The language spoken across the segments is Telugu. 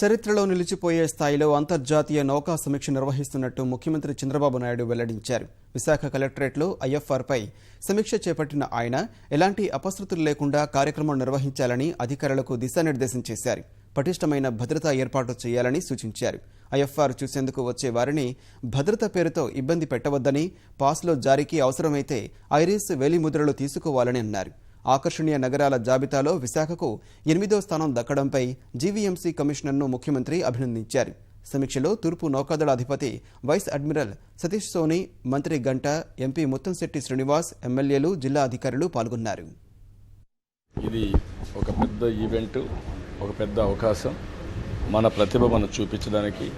చరిత్రలో నిలిచిపోయే స్థాయిలో అంతర్జాతీయ నౌకా సమీక్ష నిర్వహిస్తున్నట్టు ముఖ్యమంత్రి చంద్రబాబు నాయుడు వెల్లడించారు. విశాఖ కలెక్టరేట్లో ఐఎఫ్ఆర్పై సమీక్ష చేపట్టిన ఆయన ఎలాంటి అపశృతులు లేకుండా కార్యక్రమం నిర్వహించాలని అధికారులకు దిశానిర్దేశం చేశారు. పటిష్టమైన భద్రతా ఏర్పాటు చేయాలని సూచించారు. ఐఎఫ్ఆర్ చూసేందుకు వచ్చే వారిని భద్రత పేరుతో ఇబ్బంది పెట్టవద్దని, పాస్లో జారీకి అవసరమైతే ఐరిస్ వేలిముద్రలు తీసుకోవాలని అన్నారు. ఆకర్షణీయ నగరాల జాబితాలో విశాఖకు 8వ స్థానం దక్కడంపై జీవీఎంసీ కమిషనర్ను ముఖ్యమంత్రి అభినందించారు. సమీక్షలో తూర్పు నౌకాదళ అధిపతి వైస్ అడ్మిరల్ సతీష్ సోని, మంత్రి గంట, ఎంపీ ముత్తంశెట్టి శ్రీనివాస్, ఎమ్మెల్యేలు, జిల్లా అధికారులు పాల్గొన్నారు. ఇది ఒక పెద్ద ఈవెంట్, ఒక పెద్ద అవకాశం మన ప్రతిభ మనం చూపించడానికి.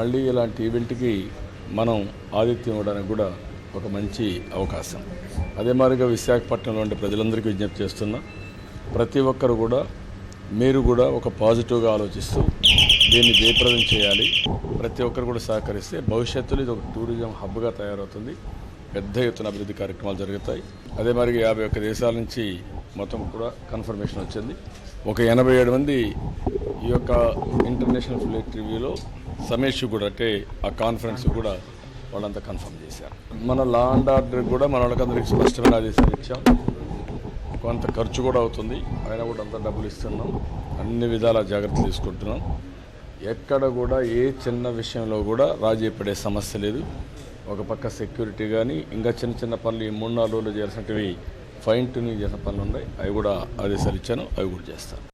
మళ్ళీ ఇలాంటి ఈవెంట్కి మనం ఆతిథ్యం ఇవ్వడానికి కూడా ఒక మంచి అవకాశం. అదే మాదిరిగా విశాఖపట్నంలో ఉండే ప్రజలందరికీ విజ్ఞప్తి చేస్తున్నా, ప్రతి ఒక్కరు కూడా మీరు కూడా ఒక పాజిటివ్గా ఆలోచిస్తూ దీన్ని జయప్రదం చేయాలి. ప్రతి ఒక్కరు కూడా సహకరిస్తే భవిష్యత్తులో ఇది ఒక టూరిజం హబ్గా తయారవుతుంది. పెద్ద ఎత్తున అభివృద్ధి కార్యక్రమాలు జరుగుతాయి. అదే మాదిరిగా 51 దేశాల నుంచి మొత్తం కూడా కన్ఫర్మేషన్ వచ్చింది. ఒక 87 మంది ఈ యొక్క ఇంటర్నేషనల్ ఫ్లైట్ రివ్యూలో సమీక్ష కూడా అంటే ఆ కాన్ఫరెన్స్ కూడా వాళ్ళంతా కన్ఫర్మ్ చేశారు. మన లా అండ్ ఆర్డర్ కూడా మన వాళ్ళకందరికీ స్పష్టమైన ఆదేశాలు ఇచ్చాం. కొంత ఖర్చు కూడా అవుతుంది, అయినా కూడా అంత డబ్బులు ఇస్తున్నాం. అన్ని విధాల జాగ్రత్తలు తీసుకుంటున్నాం. ఎక్కడ కూడా ఏ చిన్న విషయంలో కూడా రాజీ పడే సమస్య లేదు. ఒక పక్క సెక్యూరిటీ కానీ ఇంకా చిన్న చిన్న పనులు ఈ 3-4 రోజులు చేయాల్సినవి ఫైన్ ట్యూనింగ్ చేసిన పనులు ఉన్నాయి. అవి కూడా ఆదేశాలు ఇచ్చాను, అవి కూడా చేస్తాను.